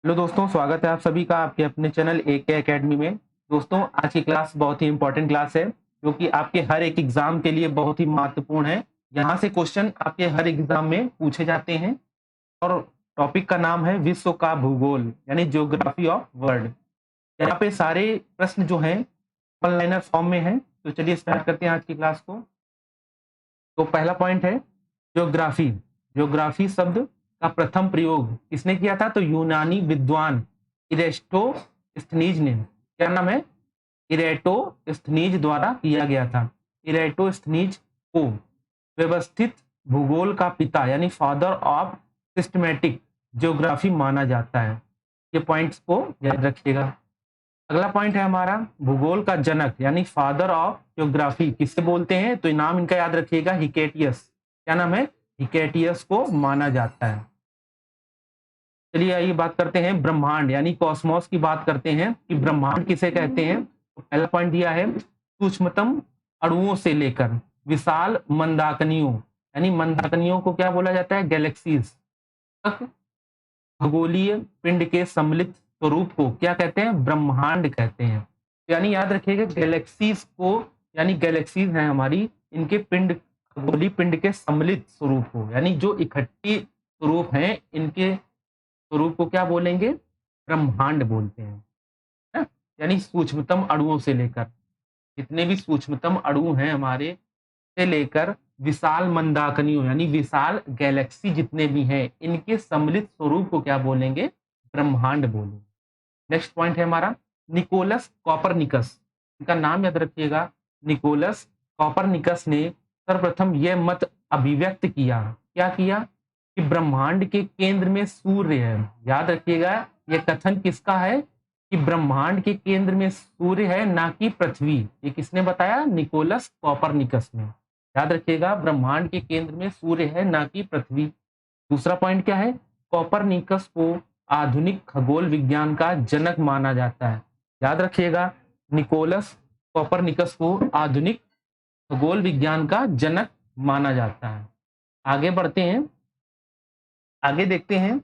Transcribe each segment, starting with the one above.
Hello दोस्तों, स्वागत है आप सभी का आपके अपने चैनल एके एकेडमी में। दोस्तों, आज की क्लास बहुत ही इंपॉर्टेंट क्लास है जो कि आपके हर एक एग्जाम के लिए बहुत ही महत्वपूर्ण है। यहाँ से क्वेश्चन आपके हर एग्जाम में पूछे जाते हैं और टॉपिक का नाम है विश्व का भूगोल यानी ज्योग्राफी ऑफ वर्ल्ड। यहाँ पे सारे प्रश्न जो हैं वन लाइनर फॉर्म में हैं। तो चलिए स्टार्ट करते हैं आज की क्लास को। तो पहला पॉइंट है ज्योग्राफी। ज्योग्राफी शब्द का प्रथम प्रयोग किसने किया था? तो यूनानी विद्वान इरेस्टोस्थनीज ने। क्या नाम है? इरेटोस्थनीज द्वारा किया गया था। इरेटोस्थनीज को व्यवस्थित भूगोल का पिता यानी फादर ऑफ सिस्टमैटिक ज्योग्राफी माना जाता है। ये पॉइंट्स को याद रखिएगा। अगला पॉइंट है हमारा भूगोल का जनक यानी फादर ऑफ ज्योग्राफी किससे बोलते हैं? तो नाम इनका याद रखिएगा, हिकेटियस। क्या नाम है? हिकेटियस को माना जाता है। चलिए आइए बात करते हैं ब्रह्मांड यानी कॉस्मोस की बात करते हैं कि ब्रह्मांड किसे कहते हैं। तो पहला पॉइंट दिया है सूक्ष्मतम अणुओं से लेकर विशाल मंदाकिनियों यानी मंदाकिनियों को क्या बोला जाता है? गैलेक्सीज तक खगोलीय पिंड के सम्मिलित स्वरूप को क्या कहते हैं? ब्रह्मांड कहते हैं। यानी याद रखिएगा गैलेक्सीज को, यानी गैलेक्सीज हैं हमारी, इनके पिंड खगोलीय पिंड के सम्मिलित स्वरूप को यानी जो इकट्ठी स्वरूप हैं इनके स्वरूप को क्या बोलेंगे? ब्रह्मांड बोलते हैं, है? यानी सूक्ष्मतम अणुओं से लेकर जितने भी सूक्ष्मतम अणु हैं हमारे से लेकर विशाल मंदाकिनियों यानी विशाल गैलेक्सी जितने भी हैं इनके सम्मिलित स्वरूप को क्या बोलेंगे? ब्रह्मांड बोलेंगे। नेक्स्ट पॉइंट है हमारा निकोलस कॉपरनिकस। इनका नाम याद रखिएगा, निकोलस कॉपरनिकस ने सर्वप्रथम यह मत अभिव्यक्त किया। क्या किया? कि ब्रह्मांड के केंद्र में सूर्य है। याद रखिएगा यह कथन किसका है? कि ब्रह्मांड के केंद्र में सूर्य है, ना कि पृथ्वी। ये किसने बताया? निकोलस कॉपरनिकस ने। याद रखिएगा ब्रह्मांड के केंद्र में सूर्य है, ना कि पृथ्वी। दूसरा पॉइंट क्या है? कॉपरनिकस को आधुनिक खगोल विज्ञान का जनक माना जाता है। याद रखिएगा निकोलस कॉपरनिकस को आधुनिक खगोल विज्ञान का जनक माना जाता है। आगे बढ़ते हैं, आगे देखते हैं।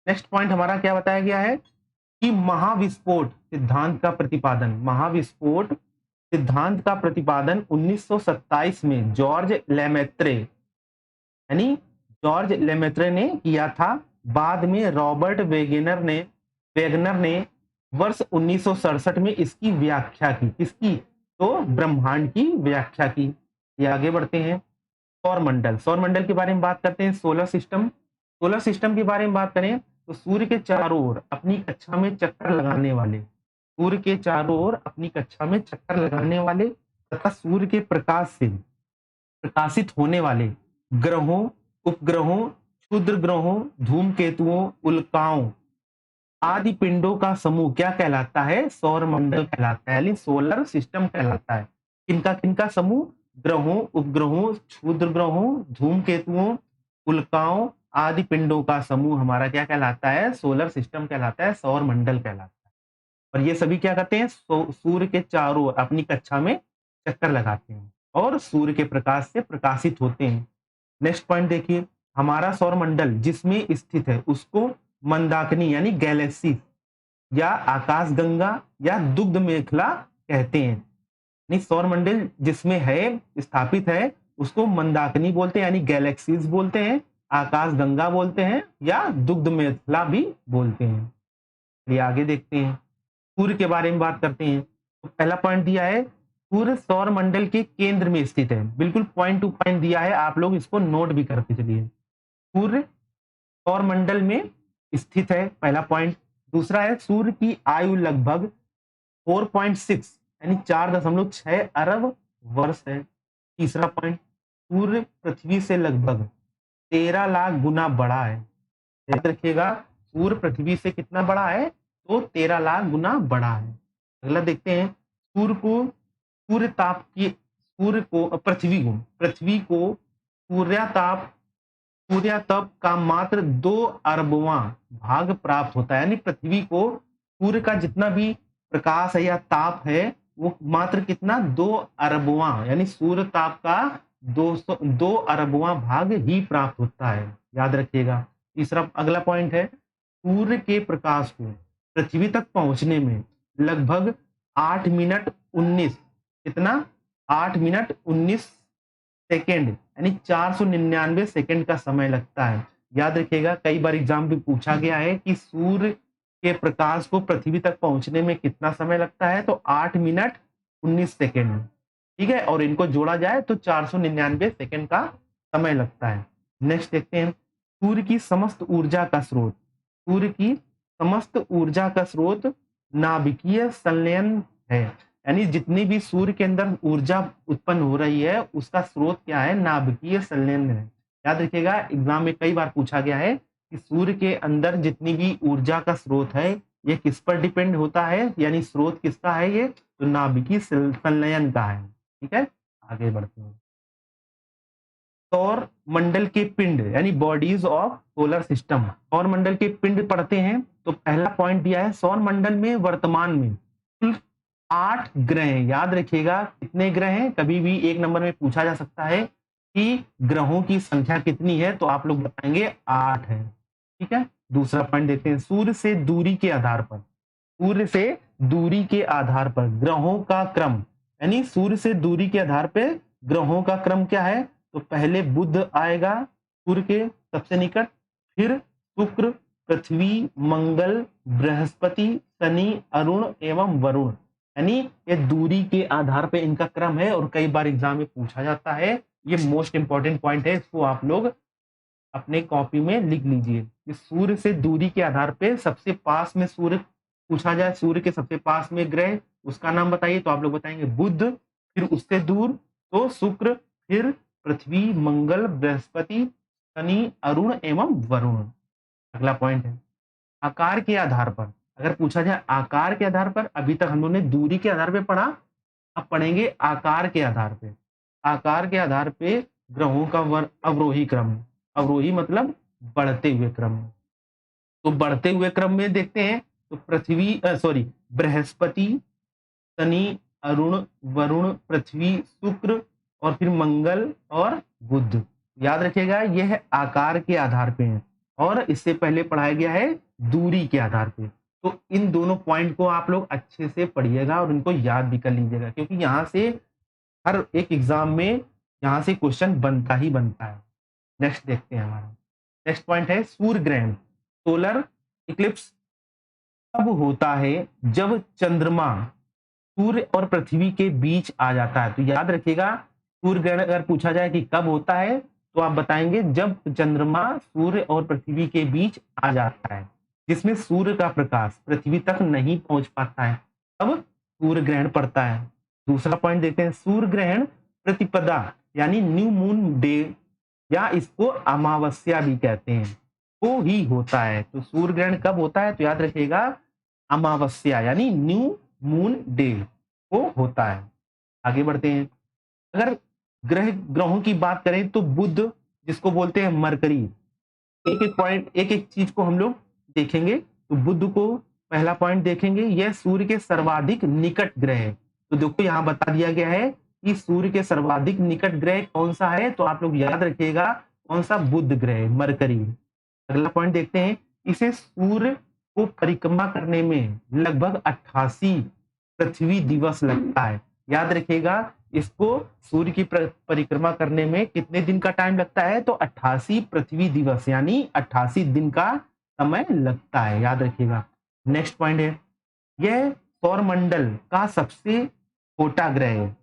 नेक्स्ट पॉइंट हमारा क्या बताया गया है कि महाविस्फोट सिद्धांत का प्रतिपादन। महाविस्फोट सिद्धांत का प्रतिपादन 1927 में जॉर्ज लेमेत्रे यानी जॉर्ज लेमेत्रे ने किया था। बाद में रॉबर्ट वेगनर ने वर्ष 1967 में इसकी व्याख्या की। किसकी? तो ब्रह्मांड की व्याख्या की। ये आगे बढ़ते हैं। सौरमंडल। सौरमंडल के बारे में बात करते हैं। Solar system. सोलर सिस्टम के बारे में बात करें तो सूर्य के चारों ओर अपनी कक्षा में चक्कर लगाने वाले, सूर्य के चारों ओर अपनी कक्षा में चक्कर लगाने वाले तथा सूर्य के प्रकाश से प्रकाशित होने वाले ग्रहों, उपग्रहों, क्षुद्र ग्रहों, धूमकेतुओं, उल्काओं आदि पिंडों का समूह क्या कहलाता है? सौरमंडल कहलाता है, यानी सोलर सिस्टम कहलाता है। किनका किनका समूह? ग्रहों, उपग्रहों, क्षुद्र ग्रहों, धूमकेतुओं, उल्काओं आदि पिंडों का समूह हमारा क्या कहलाता है? सोलर सिस्टम कहलाता है, सौरमंडल कहलाता है। और ये सभी क्या करते हैं? सूर्य के चारों ओर अपनी कक्षा में चक्कर लगाते हैं और सूर्य के प्रकाश से प्रकाशित होते हैं। नेक्स्ट पॉइंट देखिए, हमारा सौरमंडल जिसमें स्थित है उसको मंदाकिनी यानी गैलेक्सी या आकाशगंगा या दुग्ध मेखला कहते हैं। नहीं, सौरमंडल जिसमें है, स्थापित है, उसको मंदाकिनी बोलते हैं यानी गैलेक्सीज बोलते हैं, आकाशगंगा बोलते हैं या दुग्ध मेखला भी बोलते हैं। ये आगे देखते हैं, सूर्य के बारे में बात करते हैं। तो पहला पॉइंट दिया है सूर्य सौरमंडल के केंद्र में स्थित है। बिल्कुल पॉइंट टू पॉइंट दिया है, आप लोग इसको नोट भी करके चलिए। सूर्य सौरमंडल में स्थित है, पहला पॉइंट। दूसरा है सूर्य की आयु लगभग 4.6 यानी 4.6 अरब वर्ष है। तीसरा पॉइंट, सूर्य पृथ्वी से लगभग 13 लाख गुना बड़ा है। याद रखिएगा सूर्य पृथ्वी से कितना बड़ा है? तो 13 लाख गुना बड़ा है। अगला देखते हैं, सूर्य को सूर्य ताप की सूर्य को पृथ्वी को सूर्याताप सूर्यातप का मात्र 2 अरबवां भाग प्राप्त होता है। यानी पृथ्वी को सूर्य का जितना भी प्रकाश है या ताप है वो मात्र कितना? 2 अरबवां यानी सूर्य ताप का 2 अरबवां भाग ही प्राप्त होता है। याद रखिएगा तीसरा अगला पॉइंट है, सूर्य के प्रकाश को पृथ्वी तक पहुंचने में लगभग 8 मिनट 19 कितना 8 मिनट 19 सेकेंड यानी 499 सेकेंड का समय लगता है। याद रखिएगा, कई बार एग्जाम में पूछा गया है कि सूर्य के प्रकाश को पृथ्वी तक पहुंचने में कितना समय लगता है, तो 8 मिनट 19 सेकेंड, ठीक है, और इनको जोड़ा जाए तो 499 सेकेंड का समय लगता है। नेक्स्ट देखते हैं, सूर्य की समस्त ऊर्जा का स्रोत, सूर्य की समस्त ऊर्जा का स्रोत नाभिकीय संलयन है, यानी जितनी भी सूर्य के अंदर ऊर्जा उत्पन्न हो रही है उसका स्रोत क्या है, नाभिकीय संलयन है। याद रखिएगा, एग्जाम में कई बार पूछा गया है कि सूर्य के अंदर जितनी भी ऊर्जा का स्रोत है ये किस पर डिपेंड होता है, यानी स्रोत किसका है, ये तो नाभिकीय संलयन का है। ठीक है, आगे बढ़ते हैं। सौर मंडल के पिंड यानी बॉडीज ऑफ सोलर सिस्टम, सौर मंडल के पिंड पढ़ते हैं तो पहला पॉइंट दिया है, सौर मंडल में वर्तमान में कुल 8 ग्रह हैं। याद रखिएगा कितने ग्रह हैं, कभी भी एक नंबर में पूछा जा सकता है कि ग्रहों की संख्या कितनी है, तो आप लोग बताएंगे 8 है। ठीक है, दूसरा पॉइंट देखते हैं, सूर्य से दूरी के आधार पर, सूर्य से दूरी के आधार पर ग्रहों का क्रम, यानी सूर्य से दूरी के आधार पर ग्रहों का क्रम क्या है, तो पहले बुध आएगा सूर्य के सबसे निकट, फिर शुक्र, पृथ्वी, मंगल, बृहस्पति, शनि, अरुण एवं वरुण, यानी ये दूरी के आधार पे इनका क्रम है और कई बार एग्जाम में पूछा जाता है। ये मोस्ट इंपॉर्टेंट पॉइंट है, इसको आप लोग अपने कॉपी में लिख लीजिए कि सूर्य से दूरी के आधार पे सबसे पास में सूर्य पूछा जाए, सूर्य के सबसे पास में ग्रह उसका नाम बताइए, तो आप लोग बताएंगे बुध, फिर उससे दूर तो शुक्र, फिर पृथ्वी, मंगल, बृहस्पति, शनि, अरुण एवं वरुण। अगला पॉइंट है, आकार के आधार पर, अगर पूछा जाए आकार के आधार पर, अभी तक हम लोगों ने दूरी के आधार पे पढ़ा, अब पढ़ेंगे आकार के आधार पे। आकार के आधार पे ग्रहों का अवरोही क्रम, अवरोही मतलब बढ़ते हुए क्रम। तो बढ़ते हुए क्रम में देखते हैं तो पृथ्वी बृहस्पति, शनि, अरुण, वरुण, पृथ्वी, शुक्र और फिर मंगल और बुध। याद रखिएगा यह आकार के आधार पे है और इससे पहले पढ़ाया गया है दूरी के आधार पे। तो इन दोनों पॉइंट को आप लोग अच्छे से पढ़िएगा और इनको याद भी कर लीजिएगा, क्योंकि यहाँ से हर एक एग्जाम में यहाँ से क्वेश्चन बनता ही बनता है। नेक्स्ट देखते हैं, हमारा नेक्स्ट पॉइंट है सूर्य ग्रहण, सोलर इक्लिप्स कब होता है, जब चंद्रमा सूर्य और पृथ्वी के बीच आ जाता है। तो याद रखिएगा, सूर्य ग्रहण अगर पूछा जाए कि कब होता है, तो आप बताएंगे जब चंद्रमा सूर्य और पृथ्वी के बीच आ जाता है, जिसमें सूर्य का प्रकाश पृथ्वी तक नहीं पहुंच पाता है, तब सूर्य ग्रहण पड़ता है। दूसरा पॉइंट देखते हैं, सूर्य ग्रहण प्रतिपदा यानी न्यू मून डे या इसको अमावस्या भी कहते हैं, वो ही होता है। तो सूर्य ग्रहण कब होता है, तो याद रखिएगा अमावस्या यानी न्यू मून डे को होता है। आगे बढ़ते हैं, अगर ग्रहों की बात करें तो बुध जिसको बोलते हैं मरकरी, एक एक पॉइंट एक एक चीज को हम लोग देखेंगे। तो बुध को पहला पॉइंट देखेंगे, यह सूर्य के सर्वाधिक निकट ग्रह है। तो देखो यहाँ बता दिया गया है कि सूर्य के सर्वाधिक निकट ग्रह कौन सा है, तो आप लोग याद रखिएगा कौन सा, बुध ग्रह, मरकरी। अगला पॉइंट देखते हैं, इसे सूर्य को परिक्रमा करने में लगभग 88 पृथ्वी दिवस लगता है। याद रखिएगा इसको सूर्य की परिक्रमा करने में कितने दिन का टाइम लगता है, तो 88 पृथ्वी दिवस यानी 88 दिन का समय लगता है, याद रखिएगा। नेक्स्ट पॉइंट है, यह सौरमंडल का सबसे छोटा ग्रह है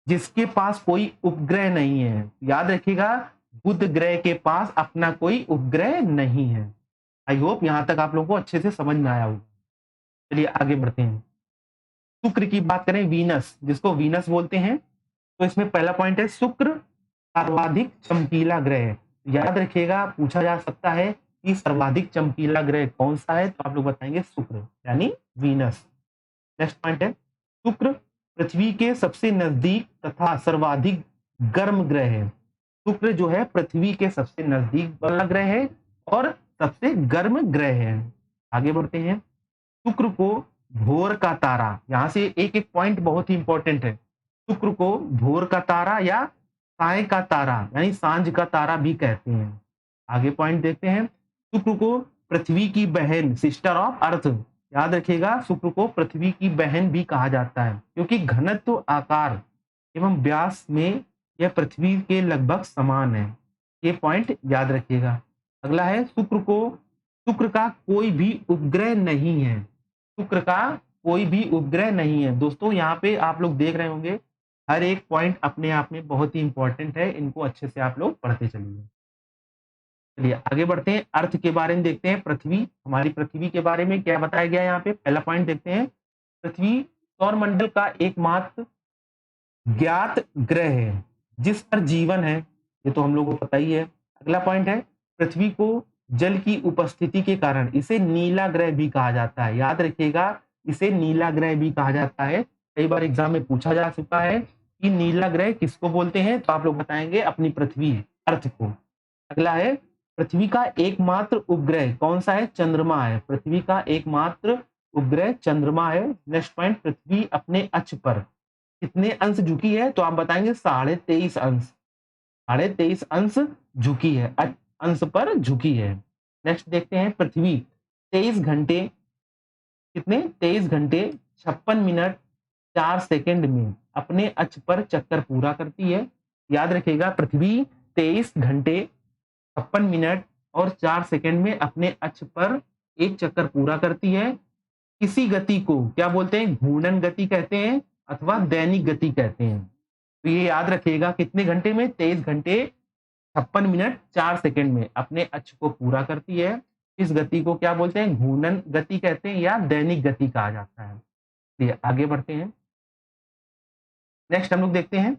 जिसके पास कोई उपग्रह नहीं है। याद रखिएगा बुध ग्रह के पास अपना कोई उपग्रह नहीं है। आई होप यहां तक आप लोगों को अच्छे से समझ में आया होगा। चलिए आगे बढ़ते हैं, शुक्र की बात करें, वीनस जिसको वीनस बोलते हैं, तो इसमें पहला पॉइंट है शुक्र सर्वाधिक चमकीला ग्रह है। याद रखिएगा पूछा जा सकता है कि सर्वाधिक चमकीला ग्रह कौन सा है, तो आप लोग बताएंगे शुक्र यानी वीनस। नेक्स्ट पॉइंट है, शुक्र पृथ्वी के सबसे नजदीक तथा सर्वाधिक गर्म ग्रह है। शुक्र जो है पृथ्वी के सबसे नजदीक वाला ग्रह है और सबसे गर्म ग्रह है। आगे बढ़ते हैं, शुक्र को भोर का तारा, यहां से एक एक पॉइंट बहुत ही इंपॉर्टेंट है, शुक्र को भोर का तारा या साय का तारा यानी सांझ का तारा भी कहते हैं। आगे पॉइंट देखते हैं, शुक्र को पृथ्वी की बहन, सिस्टर ऑफ अर्थ, याद रखिएगा, शुक्र को पृथ्वी की बहन भी कहा जाता है क्योंकि घनत्व, आकार एवं व्यास में यह पृथ्वी के लगभग समान है। ये पॉइंट याद रखिएगा। अगला है शुक्र का कोई भी उपग्रह नहीं है। शुक्र का कोई भी उपग्रह नहीं है। दोस्तों यहाँ पे आप लोग देख रहे होंगे हर एक पॉइंट अपने आप में बहुत ही इंपॉर्टेंट है, इनको अच्छे से आप लोग पढ़ते चलिए। चलिए आगे बढ़ते हैं, अर्थ के बारे में देखते हैं। पृथ्वी, हमारी पृथ्वी के बारे में क्या बताया गया है यहाँ पे, पहला पॉइंट देखते हैं। पृथ्वी सौरमंडल का एकमात्र ज्ञात ग्रह है जिस पर जीवन है, ये तो हम लोगों को पता ही है। अगला पॉइंट है, पृथ्वी को जल की उपस्थिति के कारण इसे नीला ग्रह भी कहा जाता है। याद रखिएगा, इसे नीला ग्रह भी कहा जाता है। कई बार एग्जाम में पूछा जा चुका है कि नीला ग्रह किसको बोलते हैं, तो आप लोग बताएंगे अपनी पृथ्वी, अर्थ को। अगला है, पृथ्वी का एकमात्र उपग्रह कौन सा है, चंद्रमा है। पृथ्वी का एकमात्र उपग्रह चंद्रमा है। नेक्स्ट पॉइंट, पृथ्वी अपने अक्ष पर कितने अंश झुकी है, तो आप बताएंगे 23.5 अंश। 23.5 अंश झुकी है, अंश पर झुकी है। नेक्स्ट देखते हैं, पृथ्वी 23 घंटे, कितने, 23 घंटे 56 मिनट 4 सेकंड में अपने अक्ष पर चक्कर पूरा करती है। याद रखिएगा, पृथ्वी 23 घंटे 56 मिनट और 4 सेकंड में अपने अक्ष पर एक चक्कर पूरा करती है। इसी गति को क्या बोलते हैं, घूर्णन गति कहते हैं अथवा दैनिक गति कहते हैं। तो ये याद रखिएगा, कितने घंटे में, 23 घंटे 56 मिनट 4 सेकंड में अपने अक्ष को पूरा करती है। इस गति को क्या बोलते हैं, घूर्णन गति कहते हैं या दैनिक गति कहा जाता है। चलिए आगे बढ़ते हैं। नेक्स्ट हम लोग देखते हैं,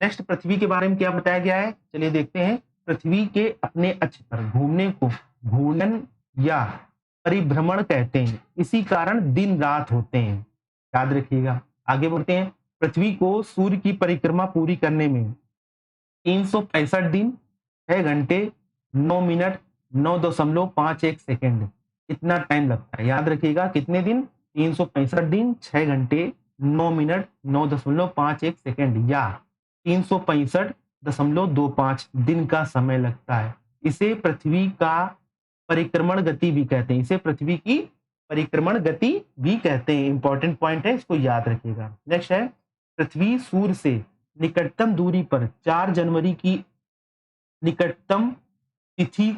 नेक्स्ट पृथ्वी के बारे में क्या बताया गया है, चलिए देखते हैं। पृथ्वी के अपने अक्ष पर घूमने को घूर्णन या परिभ्रमण कहते हैं, इसी कारण दिन रात होते हैं। याद रखिएगा। आगे बढ़ते हैं, पृथ्वी को सूर्य की परिक्रमा पूरी करने में 365 दिन 6 घंटे 9 मिनट 9.51 सेकेंड इतना टाइम लगता है। याद रखिएगा, कितने दिन, 365 दिन 6 घंटे 9 मिनट 9.51 सेकेंड या 365.25 दिन का समय लगता है। इसे पृथ्वी का परिक्रमण गति भी कहते हैं, इसे पृथ्वी की परिक्रमण गति भी कहते हैं। इंपॉर्टेंट पॉइंट है, इसको याद रखिएगा। नेक्स्ट है, पृथ्वी सूर्य से निकटतम दूरी पर 4 जनवरी की निकटतम तिथि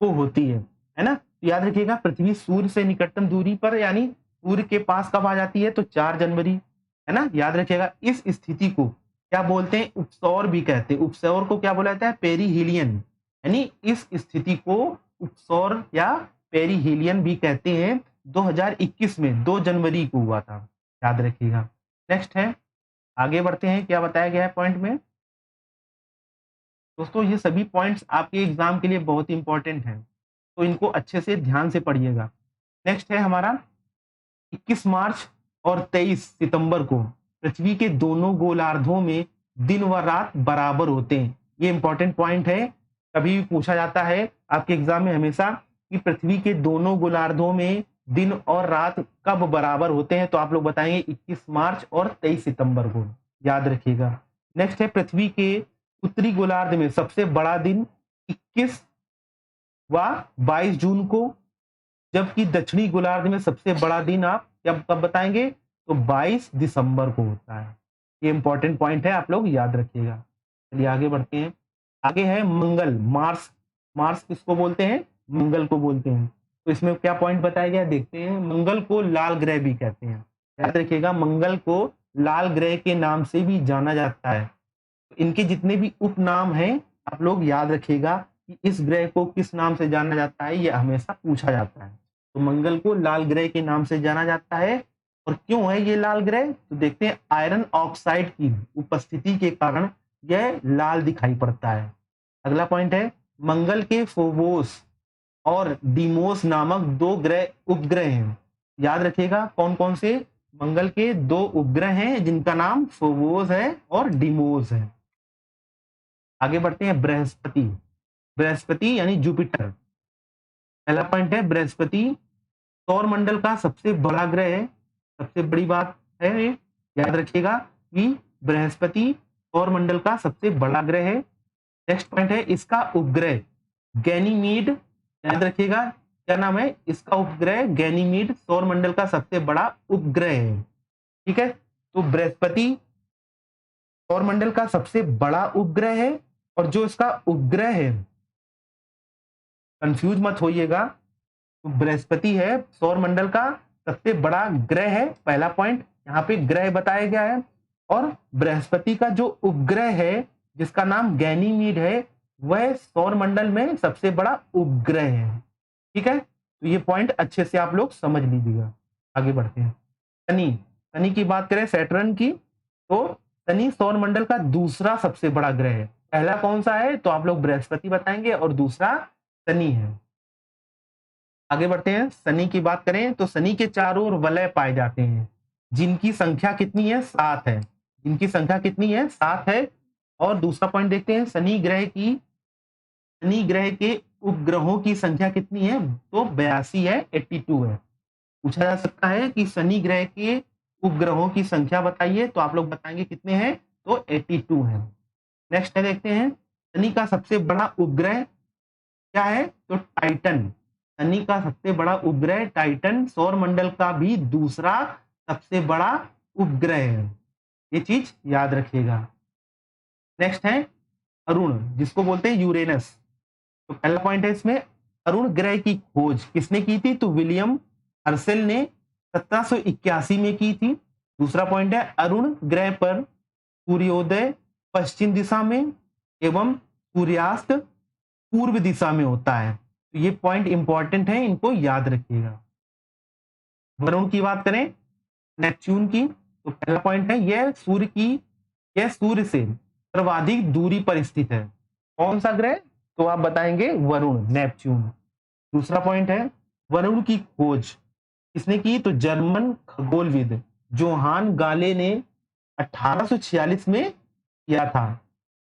को होती है ना। तो याद रखिएगा, पृथ्वी सूर्य से निकटतम दूरी पर यानी सूर्य के पास कब आ जाती है, तो 4 जनवरी, है ना। याद रखिएगा, इस स्थिति को क्या बोलते हैं, उपसौर भी कहते हैं। उपसौर को क्या बोला जाता है, पेरीहीलियन, यानी इस स्थिति को उपसौर या पेरीहीलियन भी कहते हैं। 2021 में 2 जनवरी को हुआ था, याद रखिएगा। नेक्स्ट है, आगे बढ़ते हैं, क्या बताया गया है पॉइंट में। दोस्तों ये सभी पॉइंट्स आपके एग्जाम के लिए बहुत इंपॉर्टेंट हैं, तो इनको अच्छे से ध्यान से पढ़िएगा। नेक्स्ट है हमारा, 21 मार्च और 23 सितंबर को पृथ्वी के दोनों गोलार्धों में दिन व रात बराबर होते हैं। ये इंपॉर्टेंट पॉइंट है, कभी भी पूछा जाता है आपके एग्जाम में हमेशा कि पृथ्वी के दोनों गोलार्धों में दिन और रात कब बराबर होते हैं, तो आप लोग बताएंगे 21 मार्च और 23 सितंबर को, याद रखिएगा। नेक्स्ट है, पृथ्वी के उत्तरी गोलार्ध में सबसे बड़ा दिन 21 व 22 जून को, जबकि दक्षिणी गोलार्ध में सबसे बड़ा दिन आप कब बताएंगे, तो 22 दिसंबर को होता है। ये इंपॉर्टेंट पॉइंट है, आप लोग याद रखिएगा। चलिए आगे बढ़ते हैं। आगे है मंगल, मार्स। मार्स किसको बोलते हैं, मंगल को बोलते हैं। तो इसमें क्या पॉइंट बताया गया देखते हैं। मंगल को लाल ग्रह भी कहते हैं, याद रखिएगा, मंगल को लाल ग्रह के नाम से भी जाना जाता है। इनके जितने भी उपनाम हैं आप लोग याद रखिएगा कि इस ग्रह को किस नाम से जाना जाता है, यह हमेशा पूछा जाता है। तो मंगल को लाल ग्रह के नाम से जाना जाता है। और क्यों है ये लाल ग्रह, तो देखते हैं, आयरन ऑक्साइड की उपस्थिति के कारण यह लाल दिखाई पड़ता है। अगला पॉइंट है, मंगल के फोबोस और डीमोस नामक 2 ग्रह उपग्रह हैं। याद रखिएगा, कौन कौन से, मंगल के 2 उपग्रह हैं जिनका नाम फोबोस है और डीमोस है। आगे बढ़ते हैं, बृहस्पति। बृहस्पति यानी जुपिटर, पहला पॉइंट है बृहस्पति सौर मंडल का सबसे बड़ा ग्रह है। सबसे बड़ी बात है ये, याद रखिएगा कि बृहस्पति सौर मंडल का सबसे बड़ा ग्रह है। नेक्स्ट पॉइंट है, इसका उपग्रह गैनीमीड, याद रखिएगा क्या नाम है इसका उपग्रह, गैनीमीड सौर मंडल का सबसे बड़ा उपग्रह है। ठीक है, तो बृहस्पति सौर मंडल का सबसे बड़ा उपग्रह है, और जो इसका उपग्रह है, कंफ्यूज मत होइएगा, तो बृहस्पति है सौर मंडल का सबसे बड़ा ग्रह है। पहला पॉइंट यहाँ पे ग्रह बताया गया है, और बृहस्पति का जो उपग्रह है जिसका नाम गैनीमीड है, वह सौर मंडल में सबसे बड़ा उपग्रह है। ठीक है, तो ये पॉइंट अच्छे से आप लोग समझ लीजिएगा। आगे बढ़ते हैं। शनि, शनि की बात करें सैटर्न की, तो शनि सौर मंडल का दूसरा सबसे बड़ा ग्रह है। पहला कौन सा है तो आप लोग बृहस्पति बताएंगे, और दूसरा शनि है। आगे बढ़ते हैं। शनि की बात करें तो शनि के चारों ओर वलय पाए जाते हैं, जिनकी संख्या कितनी है 7 है। जिनकी संख्या कितनी है 7 है। और दूसरा पॉइंट देखते हैं, शनि ग्रह के उपग्रहों की संख्या कितनी है तो 82 है, 82 है। पूछा जा सकता है कि शनि ग्रह के उपग्रहों की संख्या बताइए, तो आप लोग बताएंगे कितने हैं तो 82 है। नेक्स्ट है, देखते हैं शनि का सबसे बड़ा उपग्रह क्या है तो टाइटन। शनि का सबसे बड़ा उपग्रह टाइटन सौर मंडल का भी दूसरा सबसे बड़ा उपग्रह है, ये चीज याद रखिएगा। नेक्स्ट है अरुण, जिसको बोलते हैं यूरेनस। तो पहला पॉइंट है इसमें, अरुण ग्रह की खोज किसने की थी तो विलियम हर्सेल ने 1781 में की थी। दूसरा पॉइंट है, अरुण ग्रह पर सूर्योदय पश्चिम दिशा में एवं सूर्यास्त पूर्व दिशा में होता है। तो ये पॉइंट इंपॉर्टेंट है, इनको याद रखिएगा। वरुण की बात करें, नेपच्यून की, तो पहला पॉइंट है यह सूर्य से सर्वाधिक दूरी पर स्थित है। कौन सा ग्रह तो आप बताएंगे वरुण, नेपच्यून। दूसरा पॉइंट है, वरुण की खोज किसने की तो जर्मन खगोलविद जोहान गाले ने 1846 में किया था।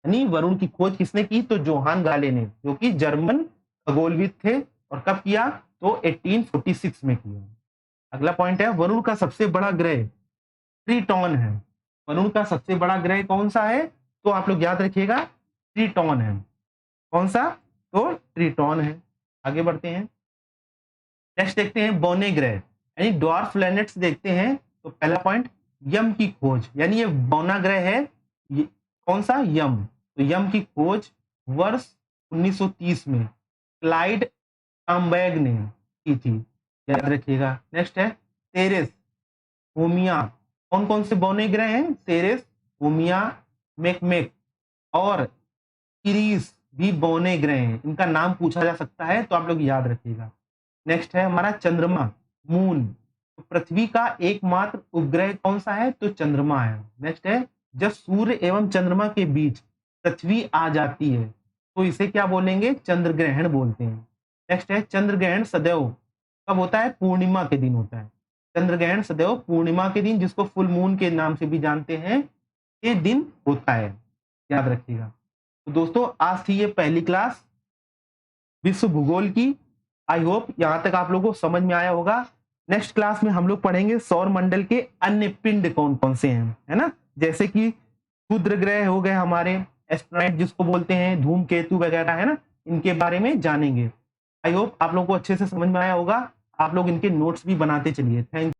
यानी वरुण की खोज किसने की तो जोहान गाले ने, जो कि जर्मन खगोलविद थे, और कब किया तो 1846 में किया। अगला पॉइंट है, वरुण का सबसे बड़ा ग्रह ट्रिटॉन है। वरुण का सबसे बड़ा ग्रह कौन सा है तो आप लोग याद रखिएगा ट्रिटॉन है। कौन सा तो ट्रिटॉन है। आगे बढ़ते हैं। नेक्स्ट देखते हैं बौने ग्रह यानी ड्वार्फ प्लैनेट्स देखते हैं। तो पहला पॉइंट, यम की खोज, यानी ये बौना ग्रह है, ये कौन सा यम। तो यम की खोज वर्ष 1930 में क्लाइड टॉम्बैग ने की थी, याद रखिएगा। नेक्स्ट है सेरेस, होमिया। कौन कौन से बौने ग्रह हैं सेरेस, होमिया, मेकमेक और सीरीज भी बौने ग्रह हैं। इनका नाम पूछा जा सकता है, तो आप लोग याद रखिएगा। नेक्स्ट है हमारा चंद्रमा, मून। तो पृथ्वी का एकमात्र उपग्रह कौन सा है तो चंद्रमा है। नेक्स्ट है, जब सूर्य एवं चंद्रमा के बीच पृथ्वी आ जाती है तो इसे क्या बोलेंगे चंद्र ग्रहण बोलते हैं। नेक्स्ट है, चंद्र ग्रहण सदैव कब होता है पूर्णिमा के दिन होता है। चंद्र ग्रहण सदैव पूर्णिमा के दिन, जिसको फुल मून के नाम से भी जानते हैं, के दिन होता है, याद रखिएगा। तो दोस्तों आज थी ये पहली क्लास विश्व भूगोल की। आई होप यहां तक आप लोगों को समझ में आया होगा। नेक्स्ट क्लास में हम लोग पढ़ेंगे सौर मंडल के अन्य पिंड कौन कौन से हैं, है ना, जैसे कि क्षुद्र ग्रह हो गए हमारे, एस्ट्रॉइड जिसको बोलते हैं, धूमकेतु वगैरह, है ना, इनके बारे में जानेंगे। आई होप आप लोगों को अच्छे से समझ में आया होगा। आप लोग इनके नोट्स भी बनाते चलिए। थैंक